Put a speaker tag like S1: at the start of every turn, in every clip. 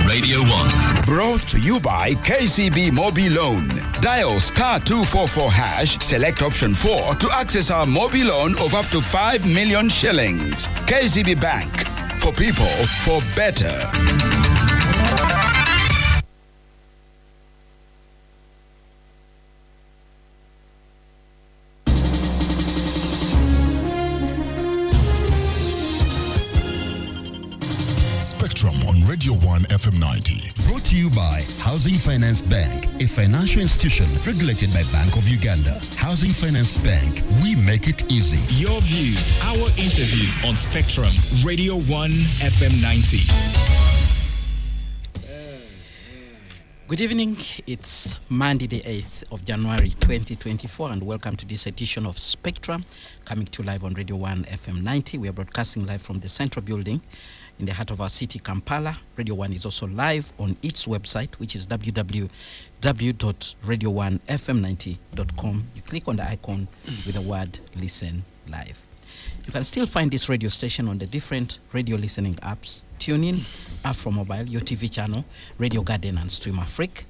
S1: Radio 1.
S2: Brought to you by KCB Mobi Loan. Dial *244#, select option 4 to access our Mobi loan of up to 5 million shillings. KCB Bank. For people, for better.
S3: Spectrum on Radio 1 FM 90. Brought to you by Housing Finance Bank, a financial institution regulated by Bank of Uganda. Housing Finance Bank, we make it easy.
S4: Your views, our interviews on Spectrum, Radio 1 FM 90.
S5: Good evening. It's Monday, the 8th of January 2024, and welcome to this edition of Spectrum, coming to you live on Radio 1 FM 90. We are broadcasting live from the Central Building in the heart of our city, Kampala. Radio 1 is also live on its website, which is www.radio1fm90.com. You click on the icon with the word Listen Live. You can still find this radio station on the different radio listening apps: TuneIn, Afro Mobile, your TV channel, Radio Garden, and Stream Africa.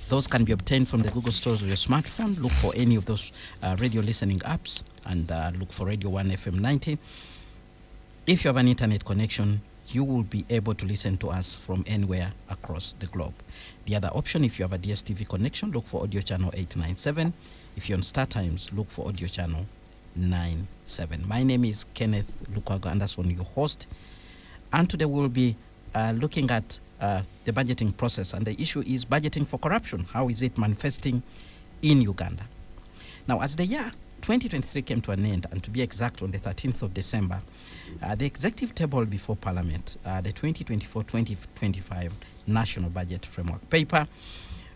S5: Those can be obtained from the Google stores of your smartphone. Look for any of those radio listening apps and look for Radio 1 FM 90. If you have an internet connection, you will be able to listen to us from anywhere across the globe. The other option, if you have a DSTV connection, look for audio channel 897. If you're on Star Times, look for audio channel 97. My name is Kenneth Lukwago Anderson, your host. And today we'll be looking at the budgeting process. And the issue is budgeting for corruption. How is it manifesting in Uganda? Now, as the year 2023 came to an end, and to be exact, on the 13th of December, the executive tabled before Parliament the 2024-2025 National Budget Framework Paper,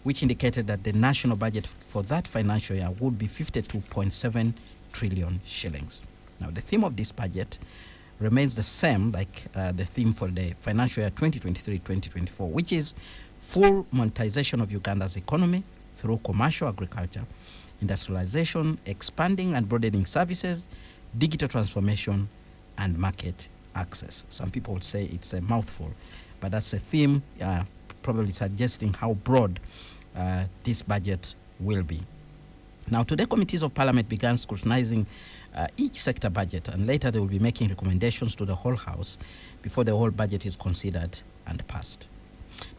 S5: which indicated that the national budget for that financial year would be 52.7 trillion shillings. Now, the theme of this budget remains the same like the theme for the financial year 2023-2024, which is full monetization of Uganda's economy through commercial agriculture, industrialization, expanding and broadening services, digital transformation, and market access. Some people would say it's a mouthful, but that's a theme probably suggesting how broad this budget will be. Now, today, committees of Parliament began scrutinizing each sector budget, and later they will be making recommendations to the whole House before the whole budget is considered and passed.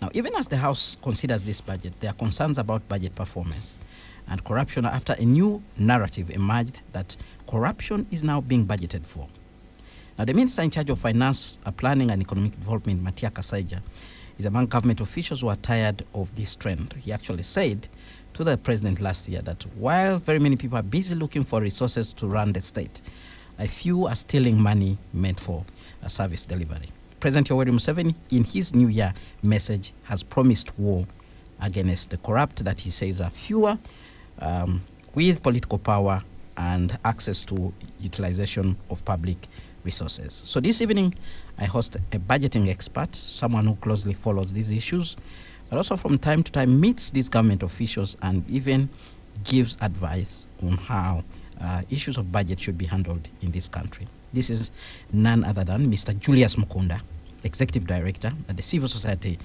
S5: Now, even as the House considers this budget, there are concerns about budget performance and corruption after a new narrative emerged that corruption is now being budgeted for. Now, the Minister in charge of Finance, Planning and Economic Development, Matia Kasaija, is among government officials who are tired of this trend. He actually said to the president last year that while very many people are busy looking for resources to run the state, a few are stealing money meant for service delivery. President Yoweri Museveni, in his New Year message, has promised war against the corrupt that he says are fewer, with political power and access to utilization of public resources. So this evening, I host a budgeting expert, someone who closely follows these issues, but also from time to time meets these government officials and even gives advice on how issues of budget should be handled in this country. This is none other than Mr. Julius Mukunda, Executive Director at the Civil Society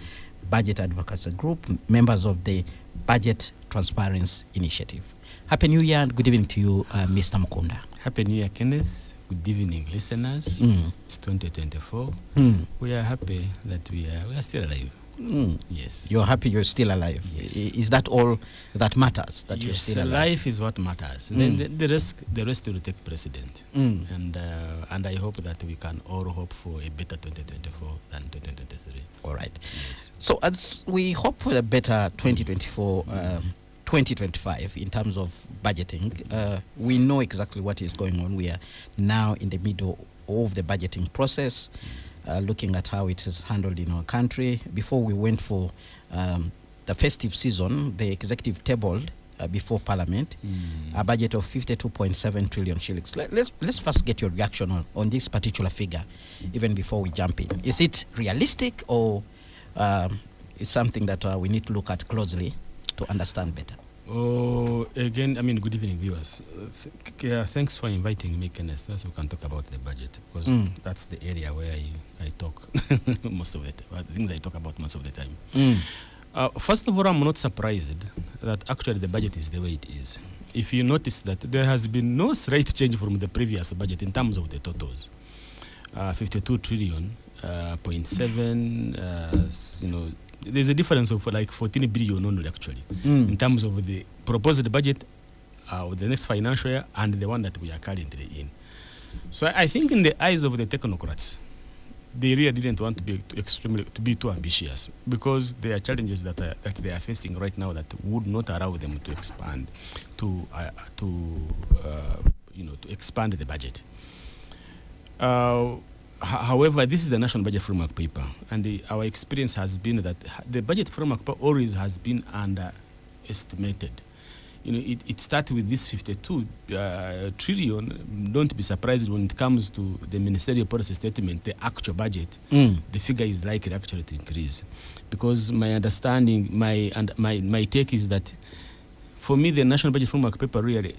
S5: Budget Advocacy Group, members of the Budget Transparency Initiative. Happy New Year and good evening to you, Mr. Mukunda.
S6: Happy New Year, Kenneth. Good evening, listeners. It's 2024. We are happy that we are still alive. Yes.
S5: You're happy you're still alive.
S6: Yes.
S5: Is that all that matters, that you're still alive?
S6: Life is what matters. Then the rest will take precedent. And I hope that we can all hope for a better 2024 than 2023.
S5: All right.
S6: Yes.
S5: So as we hope for a better 2024, 2025 in terms of budgeting, we know exactly what is going on. We are now in the middle of the budgeting process, looking at how it is handled in our country. Before we went for the festive season, the executive tabled before Parliament a budget of 52.7 trillion shillings. Let's first get your reaction on this particular figure, even before we jump in. Is it realistic, or is something that we need to look at closely to understand better?
S6: Again, I mean, good evening, viewers. Thanks for inviting me, Kenneth, so we can talk about the budget, because that's the area where I talk most of it, the things I talk about most of the time. First of all, I'm not surprised that actually the budget is the way it is. If you notice that there has been no slight change from the previous budget in terms of the totals, 52 trillion, 0.7, you know, there's a difference of like 14 billion only actually in terms of the proposed budget of the next financial year and the one that we are currently in. So I think in the eyes of the technocrats, they really didn't want to be too ambitious, because there are challenges that they are facing right now that would not allow them to expand to expand the budget. However, this is the National Budget Framework Paper, and our experience has been that the budget framework always has been underestimated. You know, it started with this 52 trillion. Don't be surprised when it comes to the ministerial policy statement, the actual budget, the figure is likely actually to increase. Because my understanding, my take is that, for me, the National Budget Framework Paper really,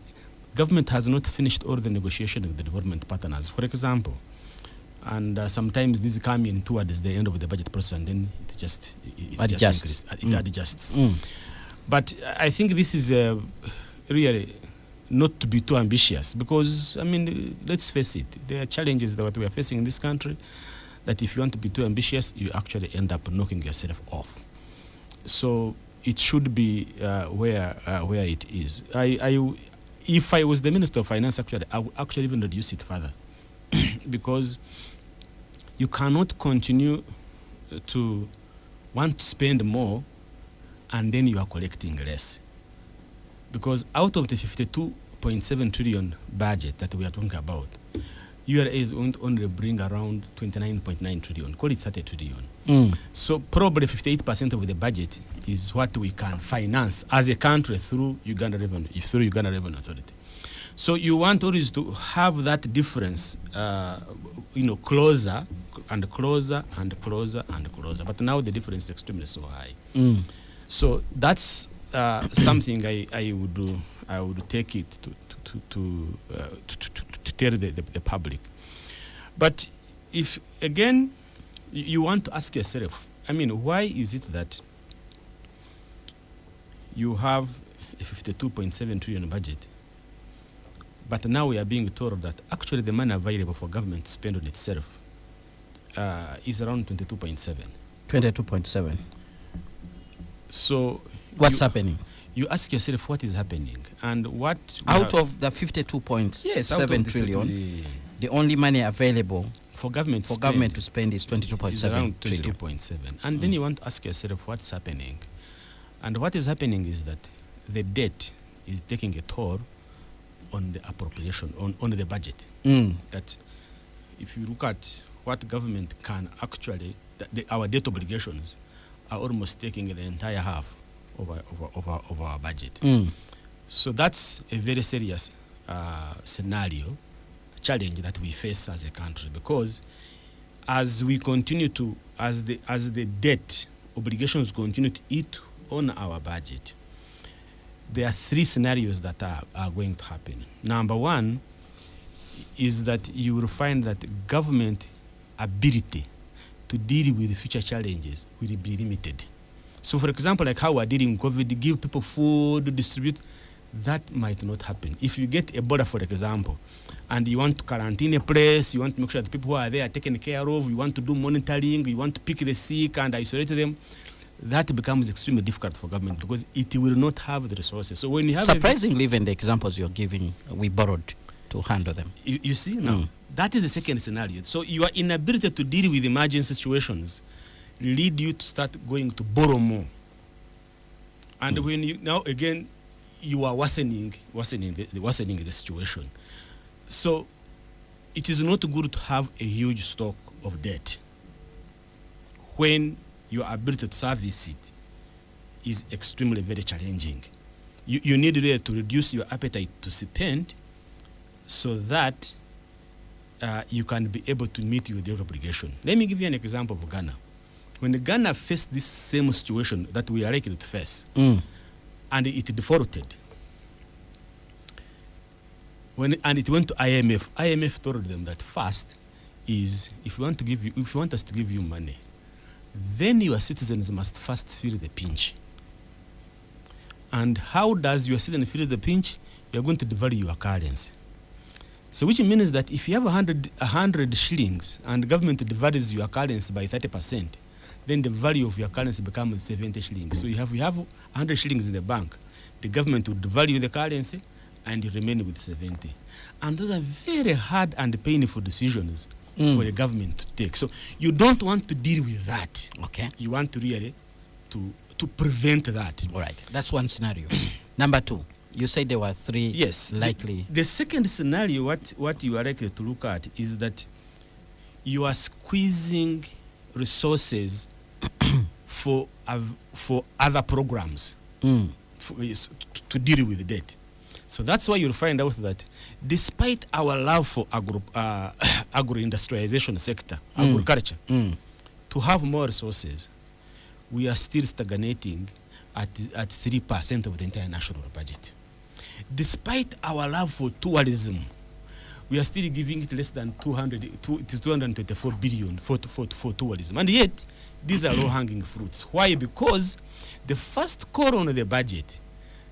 S6: government has not finished all the negotiation with the development partners, for example. And sometimes these come in towards the end of the budget process, and then it adjusts. But I think this is really not to be too ambitious, because, I mean, let's face it, there are challenges that we are facing in this country that if you want to be too ambitious, you actually end up knocking yourself off. So it should be where it is. If I was the Minister of Finance, actually, I would actually even reduce it further. Because you cannot continue to want to spend more and then you are collecting less. Because out of the 52.7 trillion budget that we are talking about, URAs won't only bring around 29.9 trillion, call it 30 trillion. So probably 58% of the budget is what we can finance as a country through Uganda Revenue Authority. So you want always to have that difference, closer and closer and closer and closer. But now the difference is extremely so high. So that's something I would do. I would take it to tell the public. But if again you want to ask yourself, I mean, why is it that you have a 52.7 trillion budget? But now we are being told that actually the money available for government to spend on itself is around 22.7.
S5: 22.7.
S6: So
S5: what's happening?
S6: You ask yourself what is happening, and what
S5: out of the 52.7 trillion, the only money available
S6: for government
S5: to spend is 22.7 trillion.
S6: 22.7. And then you want to ask yourself what's happening, and what is happening is that the debt is taking a toll on the appropriation, on the budget. That if you look at what government can actually, our debt obligations are almost taking the entire half of our budget. So that's a very serious scenario, challenge that we face as a country, because as we continue to, as the debt obligations continue to eat on our budget, there are three scenarios that are going to happen. Number one is that you will find that government ability to deal with future challenges will be limited. So, for example, like how we're dealing with COVID, give people food, distribute, that might not happen. If you get Ebola, for example, and you want to quarantine a place, you want to make sure that people who are there are taken care of, you want to do monitoring, you want to pick the sick and isolate them, that becomes extremely difficult for government because it will not have the resources. So when you have
S5: surprisingly, even the examples you're giving, we borrowed to handle them.
S6: You see now, that is the second scenario. So your inability to deal with emergency situations lead you to start going to borrow more. And when you now again you are worsening the situation. So it is not good to have a huge stock of debt when your ability to service it is extremely very challenging. You need really to reduce your appetite to spend so that you can be able to meet your debt obligation. Let me give you an example of Ghana. When Ghana faced this same situation that we are likely to face, and it defaulted. And it went to IMF. IMF told them that first is if you want us to give you money, then your citizens must first feel the pinch. And how does your citizen feel the pinch? You're going to devalue your currency. So which means that if you have 100 shillings and the government devalues your currency by 30%, then the value of your currency becomes 70 shillings. So you have 100 shillings in the bank. The government would devalue the currency and you remain with 70. And those are very hard and painful decisions for the government to take. So you don't want to deal with that.
S5: Okay.
S6: You want to really to prevent that.
S5: All right. That's one scenario. Number two, you said there were three
S6: Yes.
S5: likely.
S6: The second scenario, what you are likely to look at is that you are squeezing resources for other programs to deal with debt. So that's why you'll find out that despite our love for agro-industrialization sector, agriculture, to have more resources, we are still stagnating at 3% of the entire national budget. Despite our love for tourism, we are still giving it less than 224 billion for tourism. And yet, these are low-hanging fruits. Why? Because the first call on the budget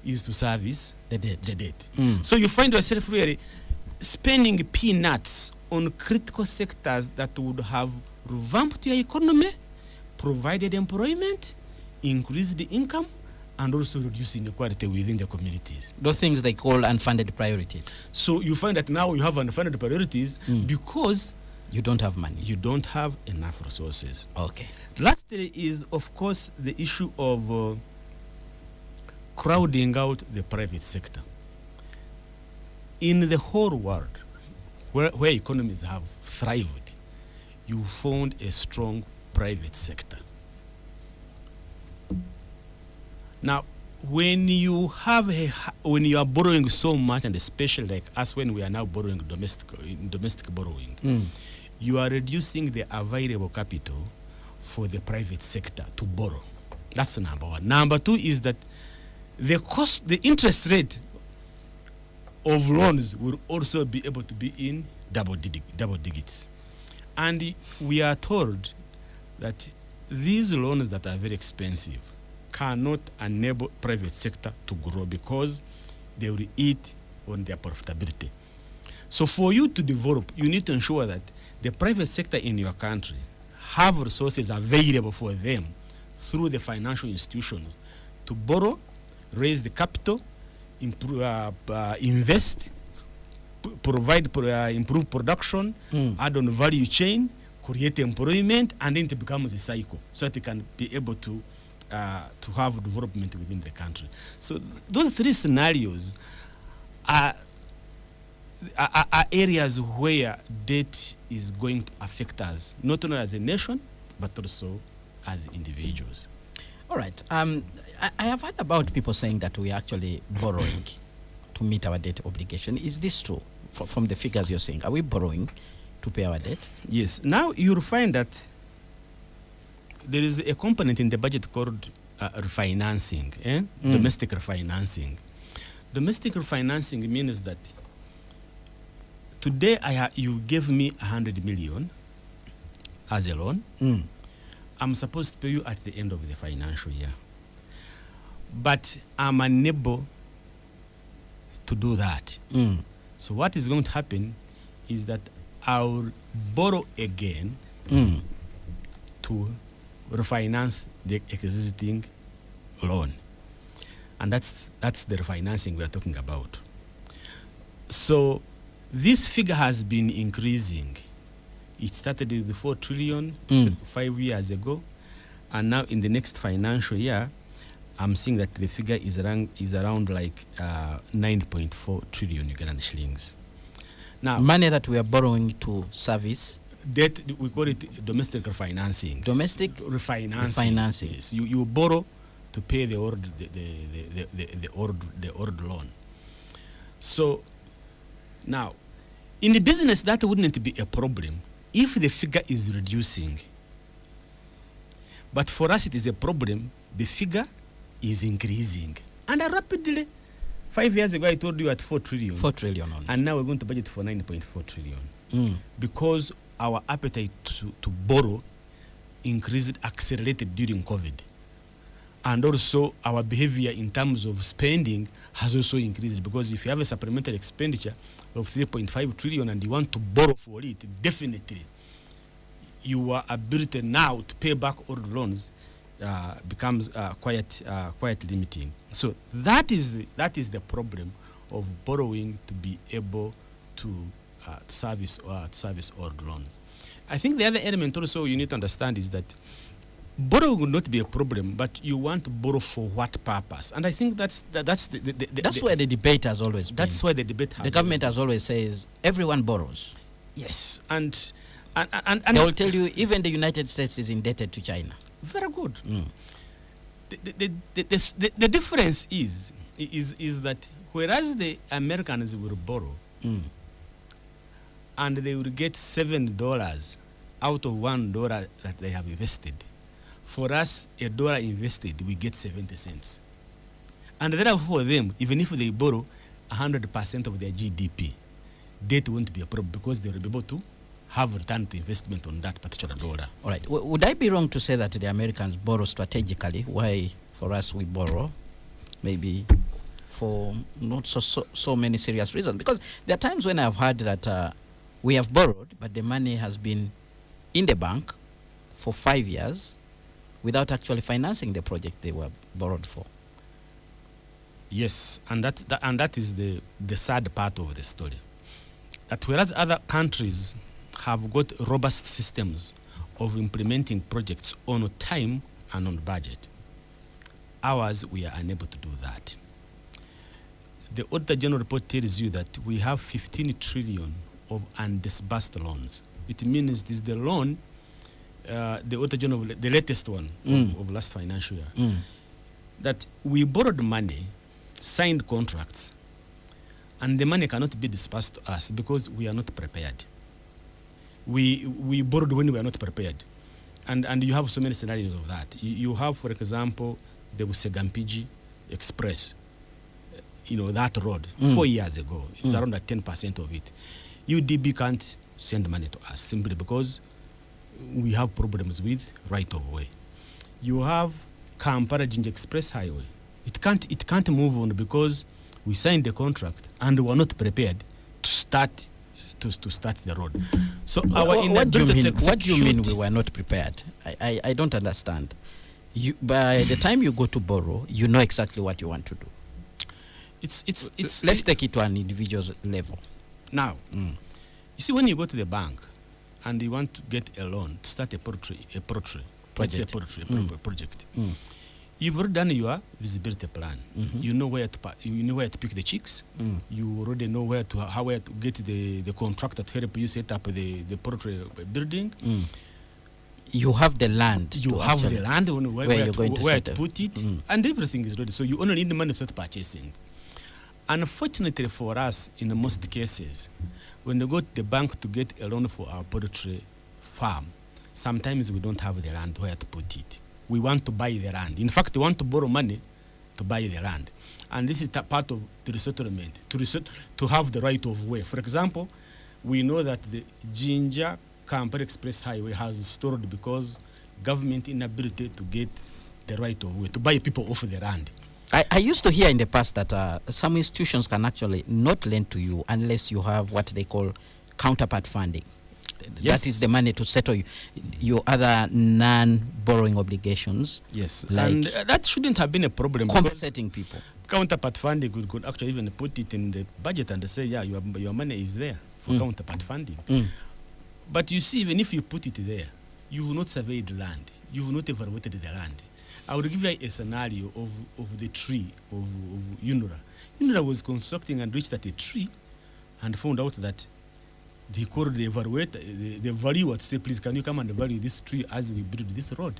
S6: is to service
S5: The debt.
S6: the debt. So you find yourself really spending peanuts on critical sectors that would have revamped your economy, provided employment, increased the income, and also reduced inequality within the communities.
S5: Those things they call unfunded priorities.
S6: So you find that now you have unfunded priorities because
S5: You don't have money.
S6: you don't have enough resources.
S5: Okay.
S6: Lastly is, of course, the issue of crowding out the private sector. In the whole world, where economies have thrived, you found a strong private sector. Now, when you are borrowing so much, and especially like us when we are now borrowing domestic borrowing, you are reducing the available capital for the private sector to borrow. That's number one. Number two is that the interest rate of loans will also be able to be in double digits. And we are told that these loans that are very expensive cannot enable private sector to grow because they will eat on their profitability. So for you to develop, you need to ensure that the private sector in your country have resources available for them through the financial institutions to borrow, raise the capital, invest, improve production, add on value chain, create employment, and then it becomes a cycle so that they can be able to have development within the country. So those three scenarios are areas where debt is going to affect us, not only as a nation, but also as individuals.
S5: All right. I have heard about people saying that we are actually borrowing to meet our debt obligation. Is this true from the figures you're saying? Are we borrowing to pay our debt?
S6: Yes. Now you'll find that there is a component in the budget called refinancing, domestic refinancing. Domestic refinancing means that today you gave me 100 million as a loan. I'm supposed to pay you at the end of the financial year. But I'm unable to do that. So what is going to happen is that I'll borrow again to refinance the existing loan. And that's the refinancing we are talking about. So this figure has been increasing. It started with 4 trillion 5 years ago, and now in the next financial year, I'm seeing that the figure is around like 9.4 trillion Ugandan shillings. Now,
S5: Money that we are borrowing to service
S6: debt, we call it domestic refinancing.
S5: domestic
S6: Refinancing. Yes, you borrow to pay the old loan. So now, in the business, that wouldn't be a problem if the figure is reducing. But for us, it is a problem. The figure is increasing. And rapidly, 5 years ago, I told you at 4 trillion.
S5: 4 trillion only.
S6: And now we're going to budget for 9.4 trillion.
S5: Mm.
S6: Because our appetite to borrow accelerated during COVID. And also our behavior in terms of spending has also increased, because if you have a supplementary expenditure of 3.5 trillion and you want to borrow for it, definitely your ability now to pay back old loans becomes quite limiting. So that is the problem of borrowing to be able to service old loans. I think the other element also you need to understand is that borrowing will not be a problem, but you want to borrow for what purpose? And I think that's
S5: where the debate has always been.
S6: That's why the debate has.
S5: The government has always says everyone borrows.
S6: Yes, and
S5: they will tell you even the United States is indebted to China.
S6: Very good. Mm. The difference is that whereas the Americans will borrow, and they will get $7 out of $1 that they have invested. For us, $1 invested, we get 70 cents. And therefore, for them, even if they borrow 100% of their GDP, debt won't be a problem, because they will be able to have return to investment on that particular dollar.
S5: All right. Would I be wrong to say that the Americans borrow strategically? Why, for us, we borrow? Maybe for not so many serious reasons. Because there are times when I've heard that we have borrowed, but the money has been in the bank for 5 years without actually financing the project they were borrowed for.
S6: Yes, and that is the sad part of the story. That whereas other countries have got robust systems of implementing projects on time and on budget, ours, we are unable to do that. The Auditor General report tells you that we have 15 trillion of undisbursed loans. It means this is the loan, the Auditor General, the latest one of last financial year, that we borrowed money, signed contracts, and the money cannot be disbursed to us because we are not prepared. We borrowed when we are not prepared. And you have so many scenarios of that. You have, for example, the Busegampigi Express, that road, 4 years ago. It's around 10% of it. UDB can't send money to us simply because we have problems with right of way. You have Kampala-Jinja Express Highway. It can't move on because we signed the contract and we are not prepared to start the road. So
S5: what do you mean we were not prepared? I don't understand. By the time you go to borrow, you know exactly what you want to do. Let's take it to an individual's level.
S6: Now, you see, when you go to the bank and you want to get a loan to start a project, you've already done your visibility plan. You know where to pick the chicks. You already know how to get the contractor to help you set up the poultry building.
S5: You have the land.
S6: You have the land where to put it, and everything is ready. So you only need the money to start purchasing. Unfortunately for us, in most cases, when we go to the bank to get a loan for our poultry farm, sometimes we don't have the land where to put it. We want to buy the land. In fact, we want to borrow money to buy the land. And this is part of the resettlement, to have the right of way. For example, we know that the Jinja Kampala Express Highway has stalled because government inability to get the right of way, to buy people off the land.
S5: I used to hear in the past that some institutions can actually not lend to you unless you have what they call counterpart funding.
S6: Yes.
S5: That is the money to settle your other non-borrowing obligations.
S6: Yes,
S5: like
S6: and that shouldn't have been a problem.
S5: Compensating people.
S6: Counterpart funding, we could actually even put it in the budget and say, yeah, your money is there for counterpart funding. But you see, even if you put it there, you will not survey the land. You will not evaluate the land. I will give you a scenario of the tree of UNRA. UNRA was constructing and reached at a tree and found out that they called the evaluator, the valuer to say, please, can you come and value this tree as we build this road?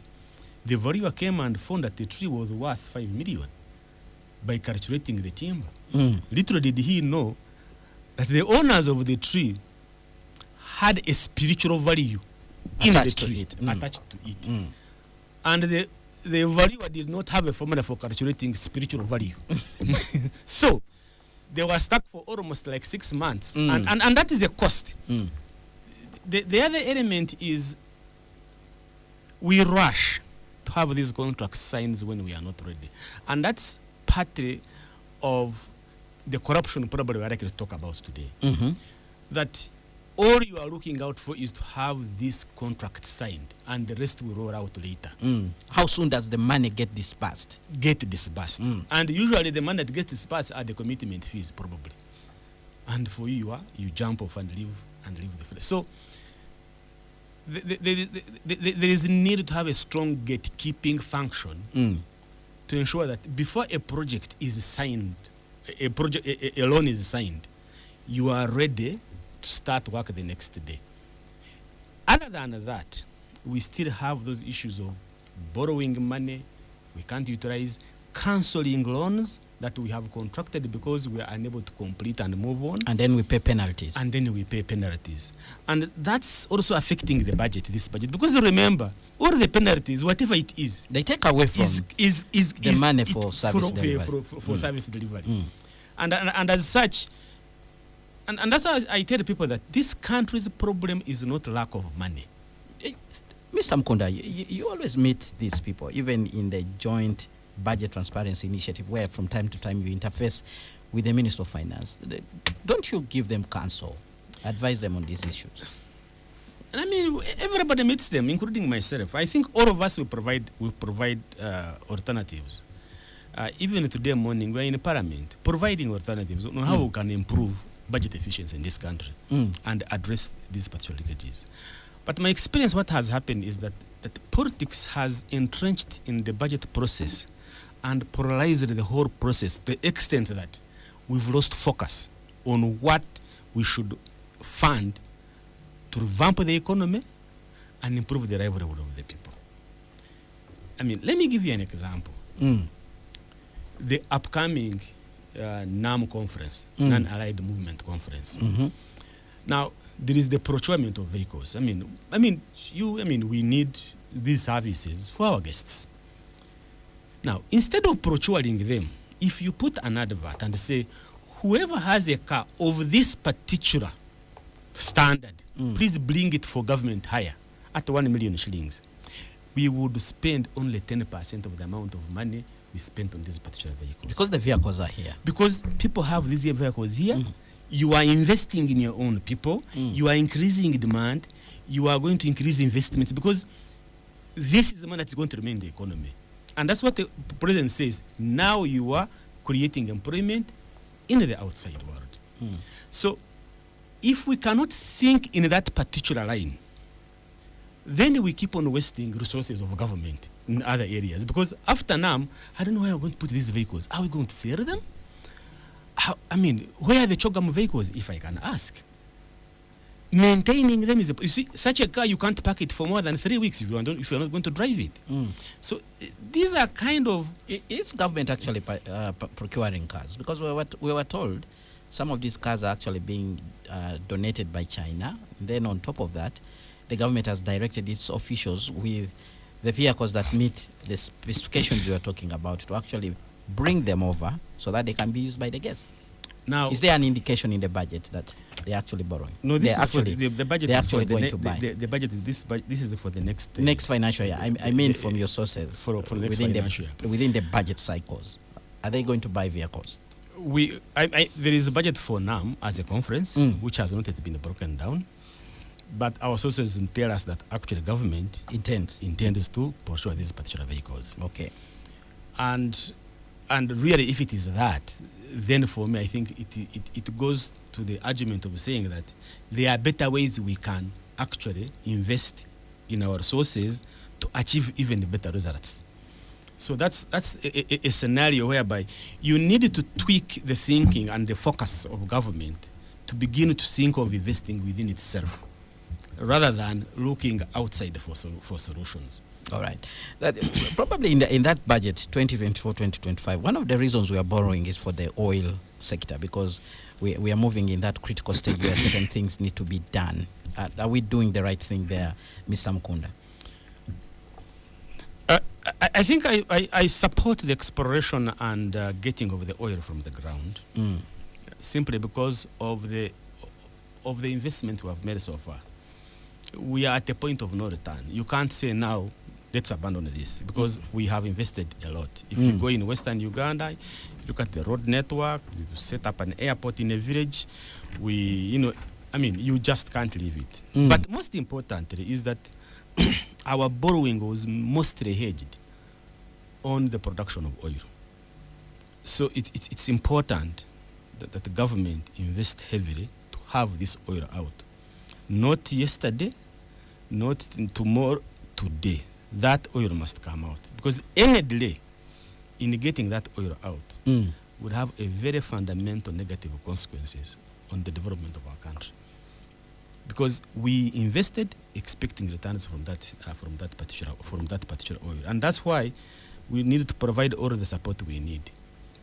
S6: The valuer came and found that the tree was worth 5 million by calculating the timber. Little did he know that the owners of the tree had a spiritual value in the tree, attached to it. And the valuer did not have a formula for calculating spiritual value. So they were stuck for almost like 6 months. And that is a cost. The other element is we rush to have these contracts signed when we are not ready. And that's partly of the corruption probably we're likely to talk about today. That all you are looking out for is to have this contract signed, and the rest will roll out later.
S5: How soon does the money get disbursed?
S6: And usually the money that gets disbursed are the commitment fees, probably. And for you jump off and leave the place. So there is a need to have a strong gatekeeping function to ensure that before a project is signed, a loan is signed, you are ready to start work the next day. Other than that, we still have those issues of borrowing money we can't utilize, cancelling loans that we have contracted because we are unable to complete and move on.
S5: And then we pay penalties.
S6: And that's also affecting the budget, this budget. Because remember, all the penalties, whatever it is,
S5: they take away from the money for service delivery.
S6: For service delivery. And as such, and that's why I tell people that this country's problem is not lack of money.
S5: Mr. Mkunda, you always meet these people, even in the joint budget transparency initiative, where from time to time you interface with the Minister of Finance. Don't you give them counsel, advise them on these issues?
S6: And I mean, everybody meets them, including myself. I think all of us will provide alternatives. Even today morning, we're in Parliament providing alternatives on how we can improve budget efficiency in this country and address these particular leakages. But my experience, what has happened is that politics has entrenched in the budget process and polarized the whole process to the extent that we've lost focus on what we should fund to revamp the economy and improve the livelihood of the people. I mean, let me give you an example. The upcoming NAM conference, Non-Allied Movement Conference. Now, there is the procurement of vehicles. I mean, we need these services for our guests. Now, instead of procuring them, if you put an advert and say, whoever has a car of this particular standard, please bring it for government hire at 1 million shillings, we would spend only 10% of the amount of money we spent on this particular vehicle.
S5: Because the vehicles are here.
S6: Because people have these vehicles here. You are investing in your own people. You are increasing demand. You are going to increase investments because this is the money that's going to remain in the economy. And that's what the president says. Now you are creating employment in the outside world. So if we cannot think in that particular line, then we keep on wasting resources of government in other areas. Because after NAM, I don't know where we're going to put these vehicles. Are we going to sell them? Where are the CHOGM vehicles, if I can ask? Maintaining them is, you see, such a car, you can't park it for more than 3 weeks if you're not going to drive it. So these are kind of...
S5: Is government actually procuring cars? Because we were told some of these cars are actually being donated by China. Then on top of that, the government has directed its officials with the vehicles that meet the specifications you are talking about to actually bring them over so that they can be used by the guests. Now, is there an indication in the budget that they're actually borrowing?
S6: No,
S5: they're actually
S6: the budget.
S5: They're actually going to buy.
S6: The budget is this. This is for the next
S5: financial year. I mean, from your sources
S6: for next financial year.
S5: Within the budget cycles, are they going to buy vehicles?
S6: There is a budget for NAM as a conference, which has not yet been broken down. But our sources tell us that actually government intends to pursue these particular vehicles.
S5: Okay.
S6: And really, if it is that, then for me, I think it goes to the argument of saying that there are better ways we can actually invest in our resources to achieve even better results. So that's a scenario whereby you need to tweak the thinking and the focus of government to begin to think of investing within itself, rather than looking outside for solutions.
S5: All right. Probably in that budget, 2024-2025, one of the reasons we are borrowing is for the oil sector, because we are moving in that critical stage where certain things need to be done. Are we doing the right thing there, Mr. Mkunda?
S6: I I think I support the exploration and getting of the oil from the ground, simply because of the investment we have made so far. We are at a point of no return. You can't say now, let's abandon this, because we have invested a lot. If you go in Western Uganda, look at the road network, you set up an airport in a village, you just can't leave it. But most importantly is that our borrowing was mostly hedged on the production of oil. So it's important that the government invest heavily to have this oil out. Not yesterday, not tomorrow, today. That oil must come out. Because any delay in getting that oil out would have a very fundamental negative consequences on the development of our country. Because we invested expecting returns from that particular oil. And that's why we need to provide all the support we need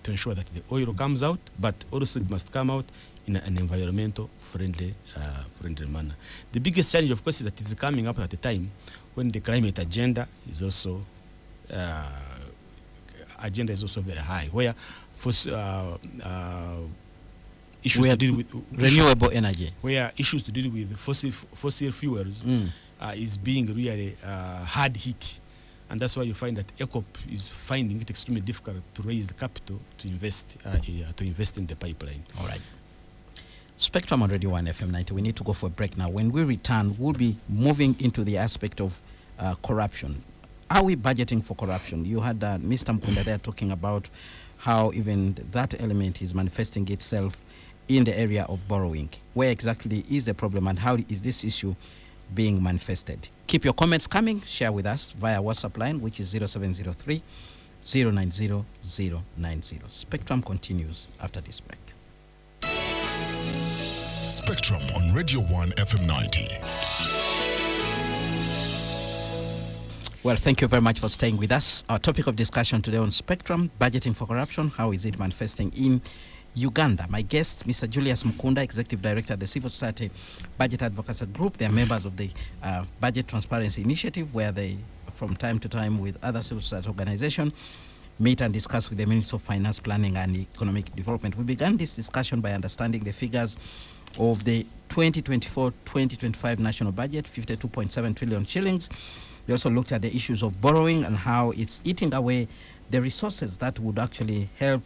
S6: to ensure that the oil comes out, but also it must come out in an environmental friendly manner. The biggest challenge, of course, is that it's coming up at a time when the climate agenda is also very high, where issues to deal with
S5: renewable energy,
S6: where issues to deal with fossil fuels is being really hard hit. And that's why you find that ECOP is finding it extremely difficult to raise the capital to invest in the pipeline.
S5: All right. Spectrum on Radio 1 FM 90. We need to go for a break now. When we return, we'll be moving into the aspect of corruption. Are we budgeting for corruption? You had Mr. Mkunda there talking about how even that element is manifesting itself in the area of borrowing. Where exactly is the problem and how is this issue being manifested? Keep your comments coming. Share with us via WhatsApp line, which is 0703 090 090. Spectrum continues after this break.
S3: Spectrum on Radio 1 FM 90.
S5: Well, thank you very much for staying with us. Our topic of discussion today on Spectrum, budgeting for corruption. How is it manifesting in Uganda? My guest, Mr. Julius Mkunda, Executive Director at the Civil Society Budget Advocacy Group. They are members of the Budget Transparency Initiative, where they, from time to time, with other civil society organizations, meet and discuss with the Minister of Finance, Planning and Economic Development. We began this discussion by understanding the figures of the 2024-2025 national budget, 52.7 trillion shillings. We also looked at the issues of borrowing and how it's eating away the resources that would actually help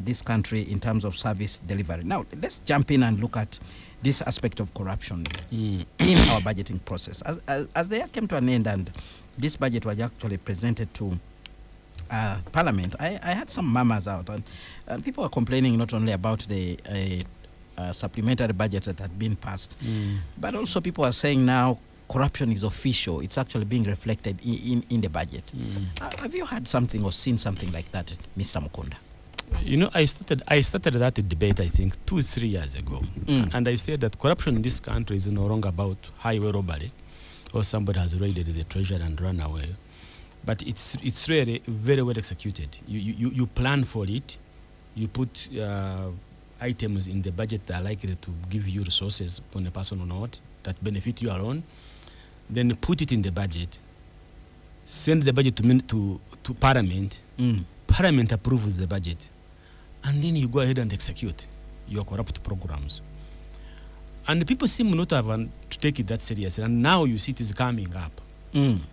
S5: this country in terms of service delivery. Now, let's jump in and look at this aspect of corruption in our budgeting process. As the year came to an end and this budget was actually presented to Parliament, I had some murmurs out, and people were complaining not only about the supplementary budget that had been passed, but also people are saying now corruption is official. It's actually being reflected in the budget. Have you had something or seen something like that, Mr. Mkunda?
S6: You know, I started that debate, I think, 2-3 years ago. And I said that corruption in this country is no longer about highway robbery or somebody has raided the treasury and run away. But it's really very well executed. You plan for it. You put items in the that are likely to give you resources on a personal note that benefit you alone. Then put it in the budget. Send the budget to Parliament. Parliament approves the budget. And then you go ahead and execute your corrupt programs. And the people seem not to have to take it that seriously. And now you see it is coming up.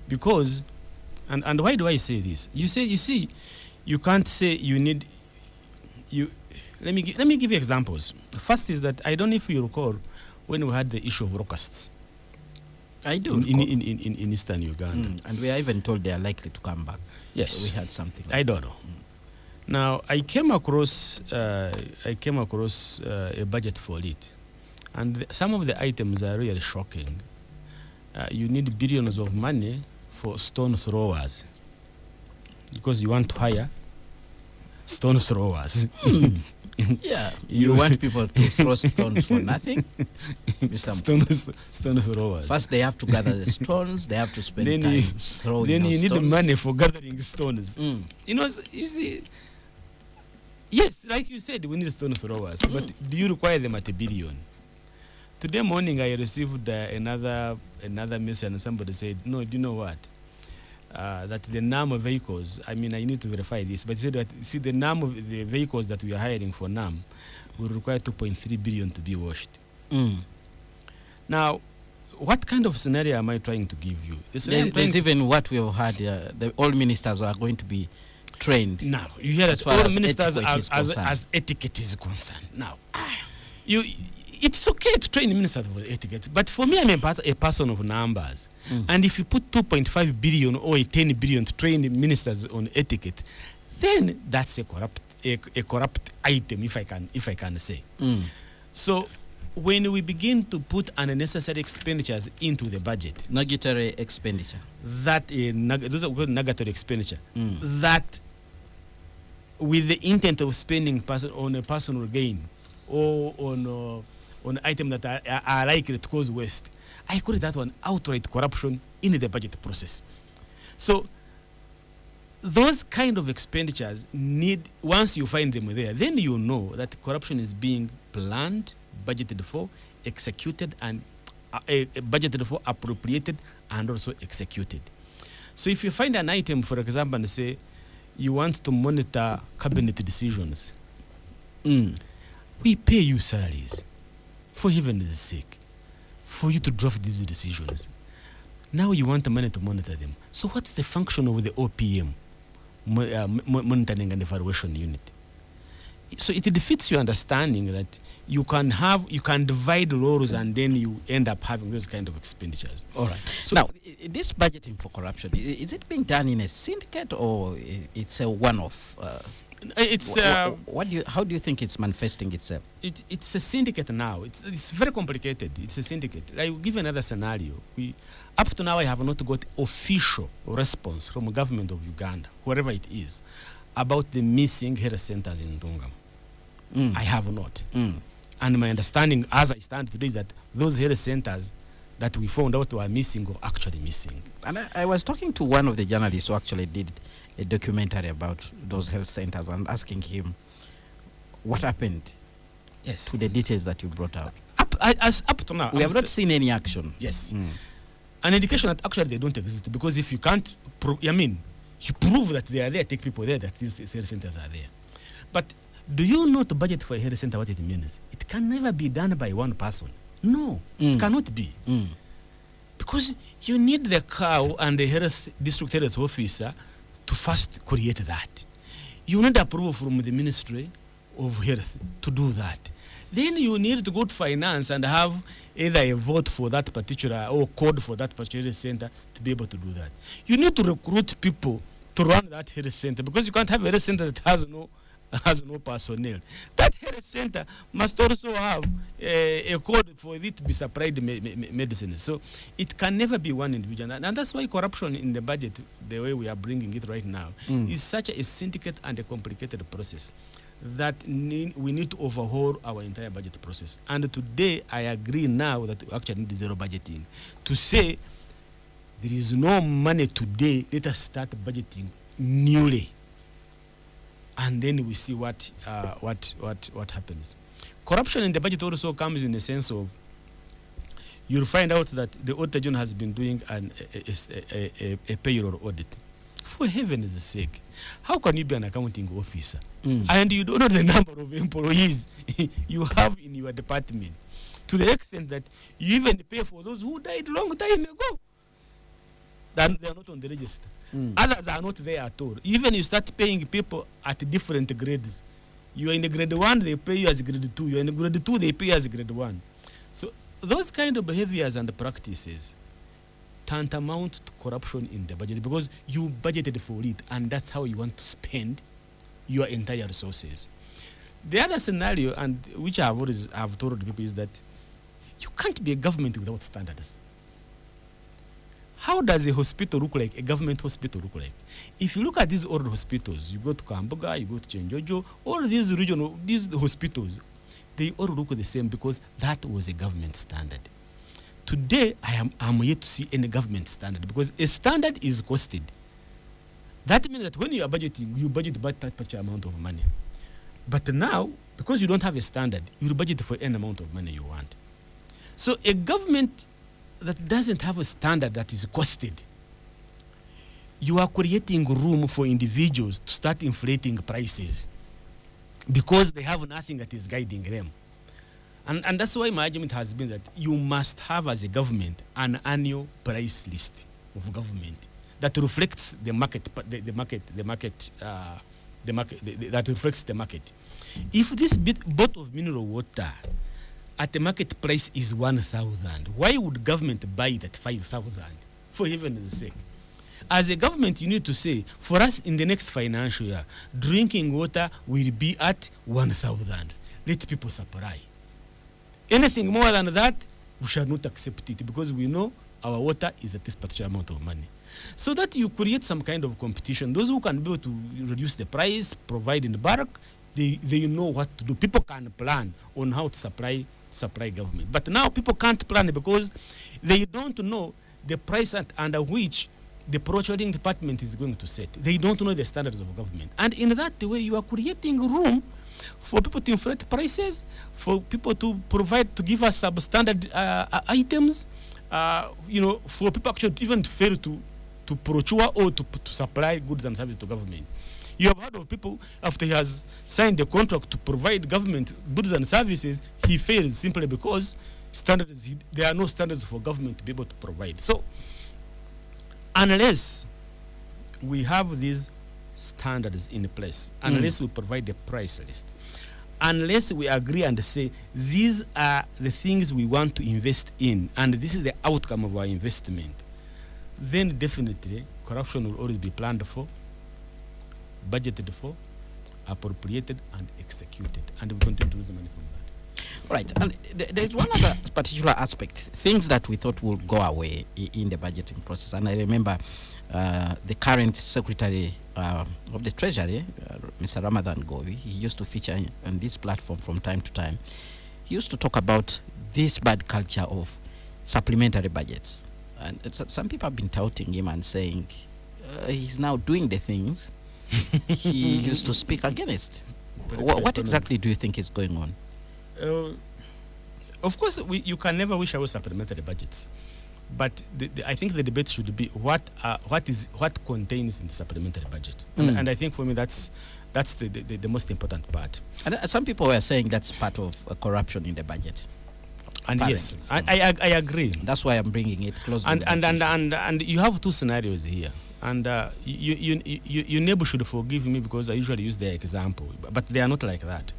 S6: Because, and why do I say this? You see, you can't say you need, let me give you examples. First is that, I don't know if you recall, when we had the issue of locusts.
S5: I do.
S6: In Eastern Uganda.
S5: And we are even told they are likely to come back.
S6: Yes.
S5: So we had something like
S6: I don't know. Now, I came across a budget for it. And some of the items are really shocking. You need billions of money for stone throwers. Because you want to hire stone throwers.
S5: Yeah, you want people to throw stones for nothing?
S6: Stone throwers.
S5: First, they have to gather the stones. They have to spend time throwing.
S6: Then you
S5: stones.
S6: need money for gathering stones. You see, yes, like you said, we need stone throwers. But do you require them at $1 billion? Today morning, I received another message, and somebody said, "No, do you know what? that the NAM vehicles, I mean, I need to verify this, but he said that, see, the NAM of the vehicles that we are hiring for NAM will require 2.3 billion to be washed. Now, what kind of scenario am I trying to give you?
S5: There's even what we have had, all ministers are going to be trained.
S6: Now, you hear that
S5: far
S6: all
S5: as
S6: ministers
S5: etiquette is
S6: as etiquette is concerned. Now, it's okay to train ministers for etiquette, but for me, I'm a person of numbers. And if you put 2.5 billion or 10 billion to train ministers on etiquette, then that's a corrupt item, if I can say. So when we begin to put unnecessary expenditures into the budget,
S5: Nugatory expenditure.
S6: that those are called nugatory expenditure, that with the intent of spending on a personal gain or on an item that are likely to cause waste, I call that one outright corruption in the budget process. So those kind of expenditures need, once you find them there, then you know that corruption is being planned, budgeted for, executed, and budgeted for, appropriated, and also executed. So if you find an item, for example, and say you want to monitor cabinet decisions, we pay you salaries, for heaven's sake, for you to draft these decisions. Now you want the money to monitor them. So what's the function of the OPM, monitoring and evaluation unit? So it defeats your understanding that you can divide roles and then you end up having those kind of expenditures.
S5: All right. So now, this budgeting for corruption, is it being done in a syndicate or it's a one-off? How do you think it's manifesting itself?
S6: It's a syndicate now. It's very complicated. It's a syndicate. I will give another scenario. Up to now, I have not got official response from the government of Uganda, wherever it is, about the missing health centers in Ntungamo. I have not. And my understanding, as I stand today, is that those health centers that we found out were missing or actually missing.
S5: And I was talking to one of the journalists who actually did a documentary about those health centers and asking him what happened to the details that you brought out.
S6: Up to now,
S5: we have not seen any action.
S6: Yes. An indication that actually they don't exist, because if you can't, you prove that they are there, take people there, that these health centers are there. But do you know to budget for a health center what it means? It can never be done by one person. No, it cannot be. Because you need the cow and the district health officer to first create that. You need approval from the Ministry of Health to do that. Then you need to go to finance and have either a vote for that particular or code for that particular center to be able to do that. You need to recruit people to run that health center, because you can't have a health center that has no personnel. That health center must also have a code for it to be supplied medicine. So it can never be one individual. And that's why corruption in the budget, the way we are bringing it right now, is such a syndicate and a complicated process that we need to overhaul our entire budget process. And today, I agree now that we actually need zero budgeting. To say there is no money today, let us start budgeting newly. And then we see what happens. Corruption in the budget also comes in the sense of, you'll find out that the Auditor General has been doing a payroll audit. For heaven's sake, how can you be an accounting officer and you don't know the number of employees you have in your department, to the extent that you even pay for those who died long time ago? Then they are not on the register. Others are not there at all. Even you start paying people at different grades. You are in the grade 1, they pay you as grade 2. You are in the grade 2, they pay you as grade 1. So those kind of behaviors and practices tantamount to corruption in the budget, because you budgeted for it and that's how you want to spend your entire resources. The other scenario, and which I've told people, is that you can't be a government without standards. How does a hospital look like, a government hospital look like? If you look at these old hospitals, you go to Kamboga, you go to Chenjojo, all these hospitals, they all look the same because that was a government standard. Today, I'm yet to see any government standard, because a standard is costed. That means that when you are budgeting, you budget by that particular amount of money. But now, because you don't have a standard, you budget for any amount of money you want. So a government that doesn't have a standard that is costed, you are creating room for individuals to start inflating prices because they have nothing that is guiding them. And that's why my argument has been that you must have, as a government, an annual price list of government that reflects the market, that reflects the market. If this bottle of mineral water at the market price is 1,000, why would government buy it at 5,000? For heaven's sake. As a government, you need to say, for us in the next financial year, drinking water will be at 1,000. Let people supply. Anything more than that, we shall not accept it because we know our water is at this particular amount of money. So that you create some kind of competition. Those who can be able to reduce the price, provide in bulk, they know what to do. People can plan on how to supply government. But now people can't plan because they don't know the price under which the procuring department is going to set. They don't know the standards of government. And in that way, you are creating room for people to inflate prices, for people to provide, to give us substandard items, for people actually even to fail to procure or to supply goods and services to government. You have heard of people, after he has signed the contract to provide government goods and services, he fails simply because there are no standards for government to be able to provide. So, unless we have these standards in place, unless we provide the price list, unless we agree and say these are the things we want to invest in and this is the outcome of our investment, then definitely corruption will always be planned for, budgeted for, appropriated and executed, and we continue to lose money from that.
S5: Right, and there's one other particular aspect, things that we thought would go away in the budgeting process. And I remember the current Secretary of the Treasury, Mr. Ramadan Govi, he used to feature on this platform from time to time. He used to talk about this bad culture of supplementary budgets. And some people have been touting him and saying he's now doing the things he used to speak against. What exactly do you think is going on?
S6: Of course, you can never wish away supplementary budgets, but I think the debate should be what contains in the supplementary budget, and I think for me that's the most important part.
S5: And some people were saying that's part of corruption in the budget.
S6: And yes, I agree.
S5: That's why I'm bringing it closer.
S6: And you have two scenarios here, and you neighbor should forgive me because I usually use their example, but they are not like that.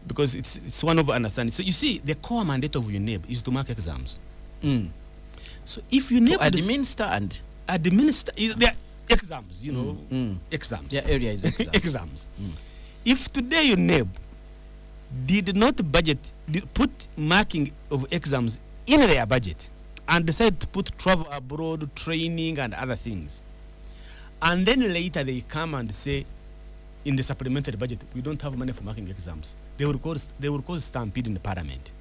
S6: Because it's one of understanding. So you see, the core mandate of UNEB is to mark exams. So if UNEB administer their exams, exams.
S5: Their area is exams.
S6: Exams. If today UNEB did not put marking of exams in their budget and decided to put travel abroad, training and other things, and then later they come and say, in the supplementary budget, we don't have money for marking exams, they will cause stampede in the parliament.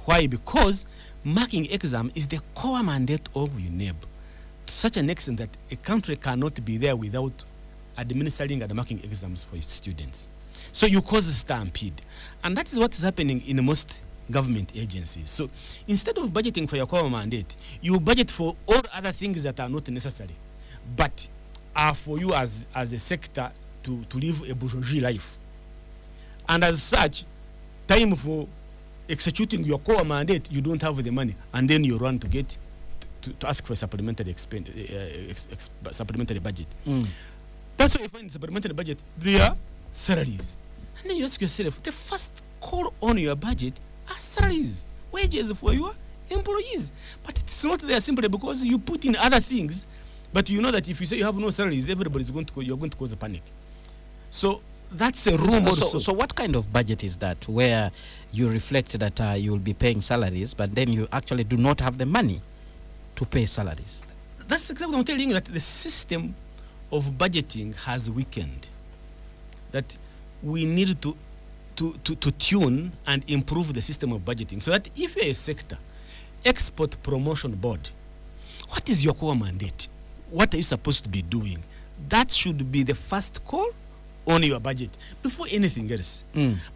S6: Why? Because marking exam is the core mandate of UNEB to such an extent that a country cannot be there without administering and marking exams for its students. So you cause a stampede. And that is what is happening in most government agencies. So instead of budgeting for your core mandate, you budget for all other things that are not necessary, but are for you as a sector to live a bourgeoisie life. And as such, time for executing your core mandate, you don't have the money, and then you run to ask for supplementary supplementary budget. That's why you find in supplementary budget there are salaries, and then you ask yourself, the first call on your budget are salaries, wages for your employees, but it's not there simply because you put in other things. But you know that if you say you have no salaries, you're going to cause a panic. So that's a room also.
S5: So what kind of budget is that where you reflect that you will be paying salaries, but then you actually do not have the money to pay salaries?
S6: That's exactly what I'm telling you, that the system of budgeting has weakened. That we need to tune and improve the system of budgeting so that if you're a sector, export promotion board, what is your core mandate? What are you supposed to be doing? That should be the first call on your budget before anything else.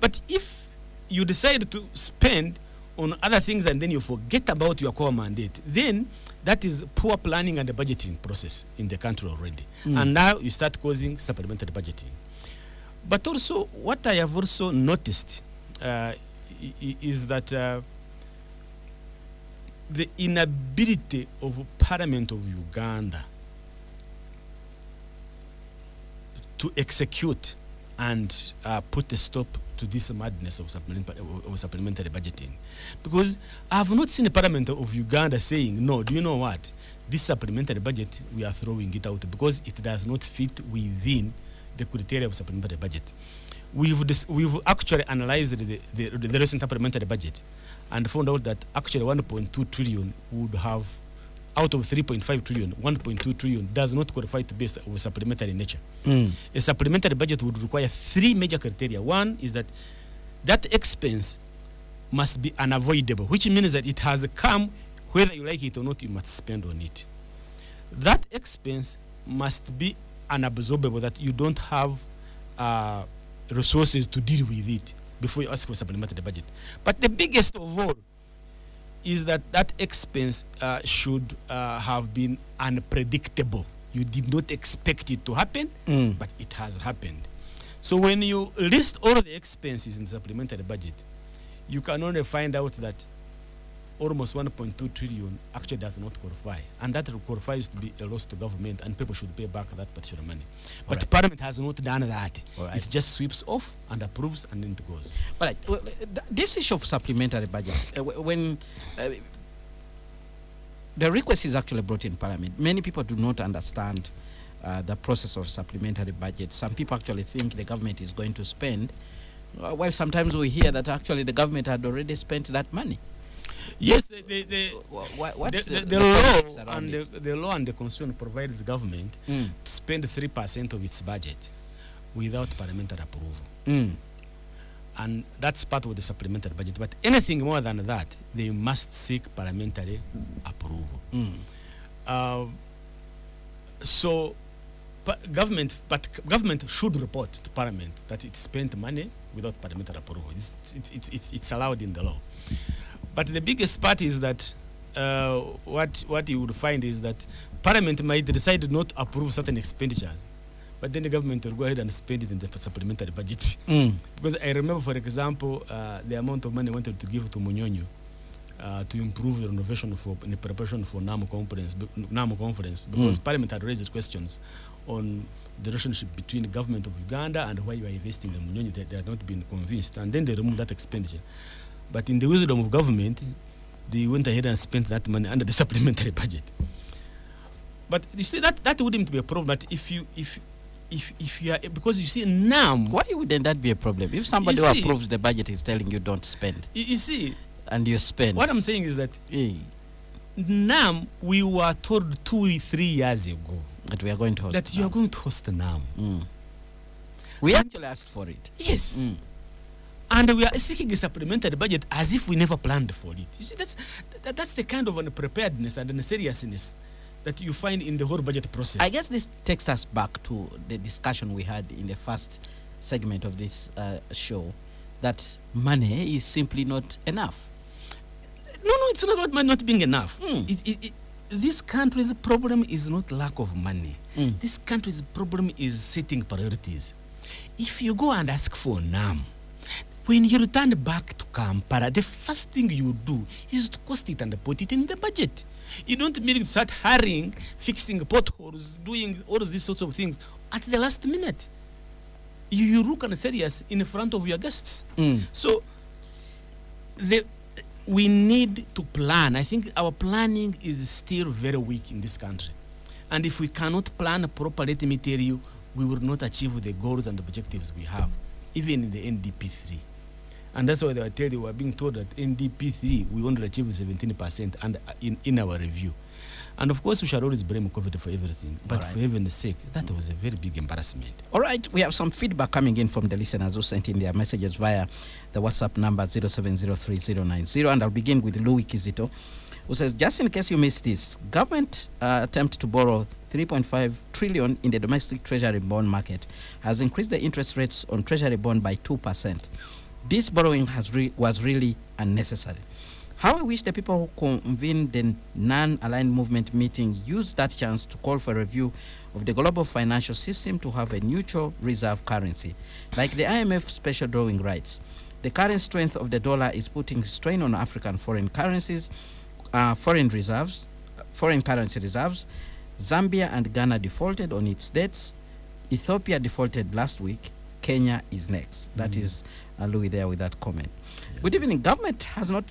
S6: But if you decide to spend on other things and then you forget about your core mandate, then that is poor planning and the budgeting process in the country already. And now you start causing supplementary budgeting. But also, what I have also noticed is that the inability of Parliament of Uganda to execute and put a stop to this madness of supplementary budgeting. Because I have not seen the Parliament of Uganda saying, no, do you know what? This supplementary budget, we are throwing it out because it does not fit within the criteria of supplementary budget. We've actually analyzed the recent supplementary budget and found out that actually 1.2 trillion would have, out of 3.5 trillion, 1.2 trillion does not qualify to be of supplementary nature. A supplementary budget would require 3 major criteria. One is that that expense must be unavoidable, which means that it has come, whether you like it or not, you must spend on it. That expense must be unabsorbable, that you don't have resources to deal with it before you ask for supplementary budget. But the biggest of all is that that expense should have been unpredictable. You did not expect it to happen, but it has happened. So when you list all the expenses in the supplementary budget, you can only find out that almost 1.2 trillion actually does not qualify. And that qualifies to be a loss to government, and people should pay back that particular money. But Parliament has not done that. It just sweeps off and approves, and then it goes.
S5: All right. Well, this issue of supplementary budgets, when the request is actually brought in Parliament, many people do not understand the process of supplementary budget. Some people actually think the government is going to spend, while sometimes we hear that actually the government had already spent that money.
S6: Yes, the law and the constitution provides government to spend 3% of its budget without parliamentary approval. And that's part of the supplementary budget. But anything more than that, they must seek parliamentary approval. Government should report to Parliament that it spent money without parliamentary approval. It's allowed in the law. But the biggest part is that what you would find is that Parliament might decide not to approve certain expenditures, but then the government will go ahead and spend it in the supplementary budget. Because I remember, for example, the amount of money wanted to give to Munyonyo to improve the renovation in the preparation for NAMO conference, because Parliament had raised questions on the relationship between the government of Uganda and why you are investing in Munyonyo. They had not been convinced, and then they removed that expenditure. But in the wisdom of government, they went ahead and spent that money under the supplementary budget. But you see, that wouldn't be a problem. But if you are, because you see now,
S5: why wouldn't that be a problem? If somebody who approves the budget is telling you don't spend,
S6: you see,
S5: and you spend.
S6: What I'm saying is that NAM, we were told 2-3 years ago
S5: that we are going to host
S6: that you are going to host NAM.
S5: We actually asked for it.
S6: Yes. And we are seeking a supplementary budget as if we never planned for it. You see, that's the kind of unpreparedness and seriousness that you find in the whole budget process.
S5: I guess this takes us back to the discussion we had in the first segment of this show, that money is simply not enough.
S6: No, it's not about money not being enough. This country's problem is not lack of money. This country's problem is setting priorities. If you go and ask for NAM, when you return back to Kampala, the first thing you do is to cost it and put it in the budget. You don't merely start hurrying, fixing potholes, doing all of these sorts of things at the last minute. You look and serious in front of your guests. So we need to plan. I think our planning is still very weak in this country. And if we cannot plan properly, let me tell you, we will not achieve the goals and objectives we have, even in the NDP 3. And that's why they tell you, we are being told that NDP 3, we only achieve 17% and in our review. And of course, we shall always blame COVID for everything. But for heaven's sake, that was a very big embarrassment. All
S5: right, we have some feedback coming in from the listeners who sent in their messages via the WhatsApp number 07039090. And I'll begin with Louis Kizito, who says, just in case you missed this, government attempt to borrow 3.5 trillion in the domestic treasury bond market has increased the interest rates on treasury bond by 2%. This borrowing was really unnecessary. How I wish the people who convened the non-aligned movement meeting used that chance to call for a review of the global financial system to have a neutral reserve currency, like the IMF special drawing rights. The current strength of the dollar is putting strain on African foreign currencies, foreign currency reserves. Zambia and Ghana defaulted on its debts. Ethiopia defaulted last week. Kenya is next. That is Louis there with that comment. Yeah. Good evening. Government has not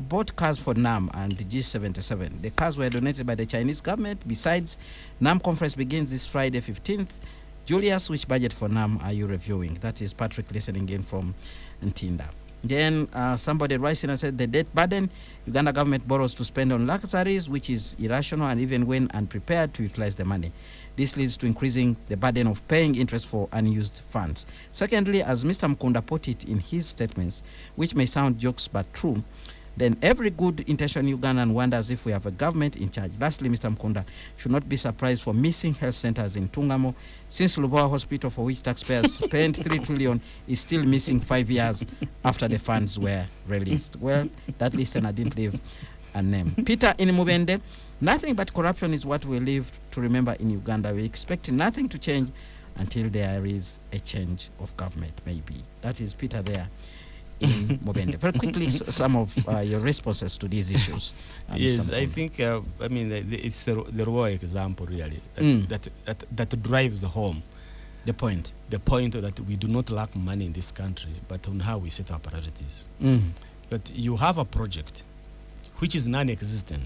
S5: bought cars for NAM and the G77. The cars were donated by the Chinese government. Besides, NAM conference begins this Friday 15th. Julius, which budget for NAM are you reviewing? That is Patrick listening in from Ntinda. Then somebody rising and said the debt burden Uganda government borrows to spend on luxuries, which is irrational and even when unprepared to utilize the money. This leads to increasing the burden of paying interest for unused funds. Secondly, as Mr. Mkunda put it in his statements, which may sound jokes but true, then every good intention Ugandan wonders if we have a government in charge. Lastly, Mr. Mkunda should not be surprised for missing health centers in Tungamo, since Lubowa Hospital, for which taxpayers spent 3 trillion, is still missing 5 years after the funds were released. Well, that listener didn't leave a name. Peter in Mubende, nothing but corruption is what we live to remember in Uganda. We expect nothing to change until there is a change of government, maybe. That is Peter there in Mubende. Very quickly, some of your responses to these issues.
S6: Yes, I think, it's the raw example, really, that drives home
S5: the point
S6: that we do not lack money in this country, but on how we set our priorities. That you have a project which is non-existent,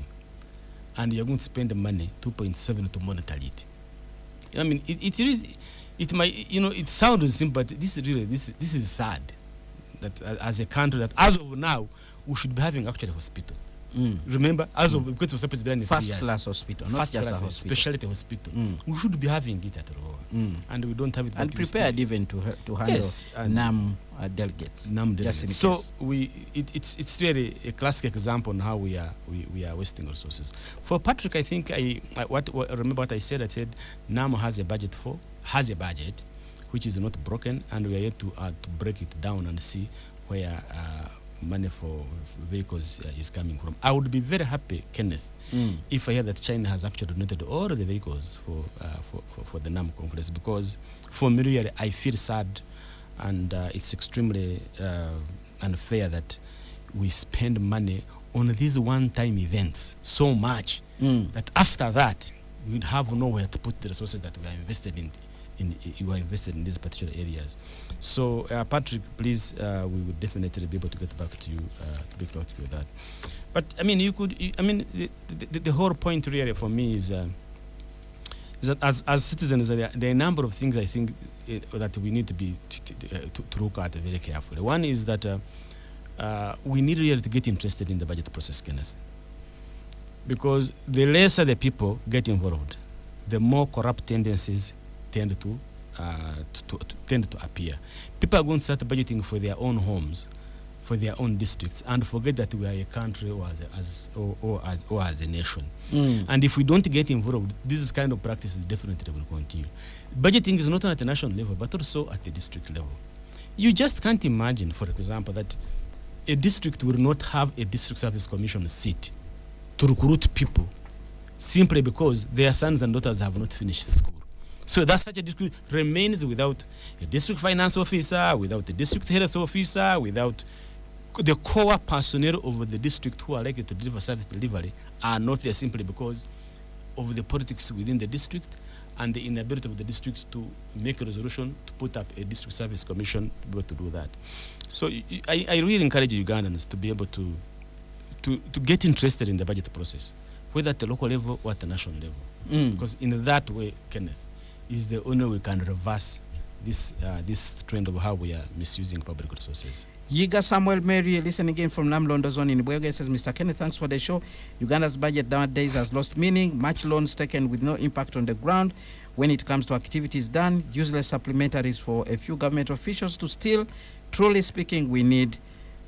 S6: and you're going to spend the money 2.7 to monitor it. I mean, it might, it sounds simple, but this is sad. That as a country, that as of now, we should be having actually a hospital. Remember, as of because it was supposed to be in
S5: first class hospital, not just a hospital.
S6: Specialty hospital. We should be having it at all, and we don't have it.
S5: And prepared even to handle NAM delegates.
S6: NAM delegates. So it's really a classic example on how we are wasting resources. For Patrick, I think remember what I said. I said NAM has a budget, which is not broken, and we are yet to break it down and see where money for vehicles is coming from. I would be very happy, Kenneth, if I hear that China has actually donated all the vehicles for the NAM conference, because for me, really, I feel sad, and it's extremely unfair that we spend money on these one-time events so much that after that, we would have nowhere to put the resources that we are invested in. You are invested in these particular areas. So, Patrick, please, we would definitely be able to get back to you with that. But I mean, the whole point really for me is that as citizens, there are a number of things I think that we need to look at very carefully. One is that we need really to get interested in the budget process, Kenneth, because the lesser the people get involved, the more corrupt tendencies tend to appear. People are going to start budgeting for their own homes, for their own districts, and forget that we are a country or as a nation. And if we don't get involved, this kind of practices definitely will continue. Budgeting is not only at the national level, but also at the district level. You just can't imagine, for example, that a district will not have a district service commission seat to recruit people simply because their sons and daughters have not finished school. So that such a district remains without a district finance officer, without a district health officer, without the core personnel of the district who are likely to deliver service delivery are not there simply because of the politics within the district and the inability of the districts to make a resolution to put up a district service commission to be able to do that. So I really encourage Ugandans to be able to get interested in the budget process, whether at the local level or at the national level. Because in that way, Kenneth, is the only way we can reverse this trend of how we are misusing public resources.
S5: Yiga Samuel Mary, listening again from Nam Londo Zone in Bwege, says, Mr. Kenneth, thanks for the show. Uganda's budget nowadays has lost meaning. Much loans taken with no impact on the ground. When it comes to activities done, useless supplementaries for a few government officials to steal. Truly speaking, we need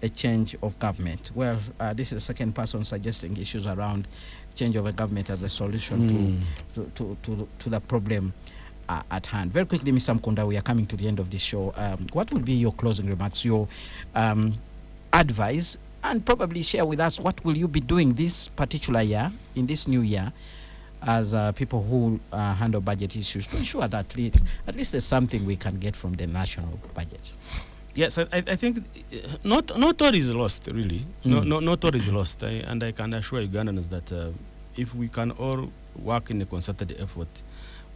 S5: a change of government. Well, this is the second person suggesting issues around change of a government as a solution to the problem at hand. Very quickly, Mr. Mkunda, we are coming to the end of this show. What would be your closing remarks, your advice and probably share with us what will you be doing this particular year, in this new year, as people who handle budget issues, to ensure that at least there's something we can get from the national budget.
S6: Yes, I think not all is lost, really. Not all is lost. And I can assure Ugandans that if we can all work in a concerted effort,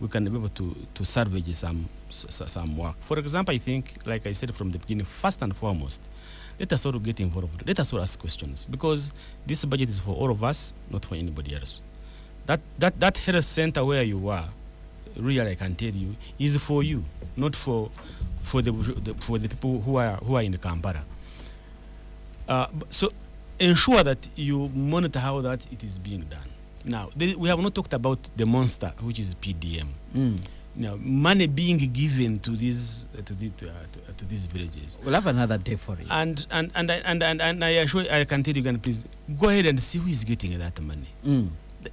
S6: we can be able to salvage some work. For example, I think, like I said from the beginning, first and foremost, let us all get involved. Let us all ask questions, because this budget is for all of us, not for anybody else. That health center where you are, really, I can tell you, is for you, not for the people who are in Kampala. So ensure that you monitor how that it is being done. Now, we have not talked about the monster, which is PDM. Now, money being given to these villages.
S5: We'll have another day for it.
S6: And I assure I can tell you, please go ahead and see who is getting that money.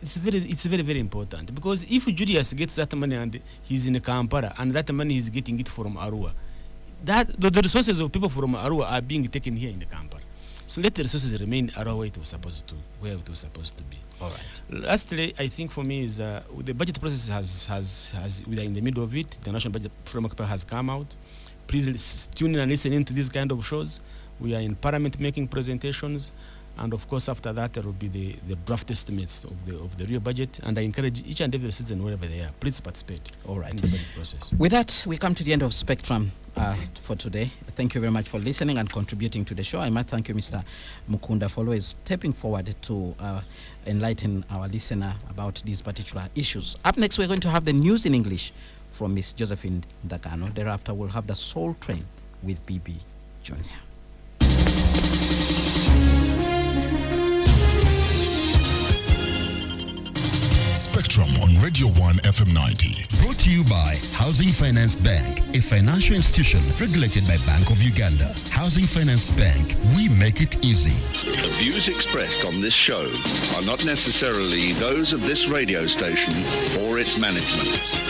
S6: It's very, very important, because if Julius gets that money and he's in Kampala and that money is getting it from Arua, that the resources of people from Arua are being taken here in the Kampala. So let the resources remain Arua where it was supposed to be.
S5: All right.
S6: Lastly, I think for me is the budget process has we are in the middle of it. The national budget framework has come out. Please tune in and listen into these kind of shows. We are in Parliament making presentations. And of course, after that, there will be the draft estimates of the real budget. And I encourage each and every citizen, wherever they are, please participate.
S5: All right.
S6: In the budget process.
S5: With that, we come to the end of Spectrum for today. Thank you very much for listening and contributing to the show. I must thank you, Mr. Mukunda, for always stepping forward to enlighten our listener about these particular issues. Up next, we're going to have the news in English from Miss Josephine Ndagano. Thereafter, we'll have the Soul Train with BB Jr.
S3: Spectrum on Radio 1 FM 90. Brought to you by Housing Finance Bank, a financial institution regulated by Bank of Uganda. Housing Finance Bank, we make it easy.
S1: The views expressed on this show are not necessarily those of this radio station or its management.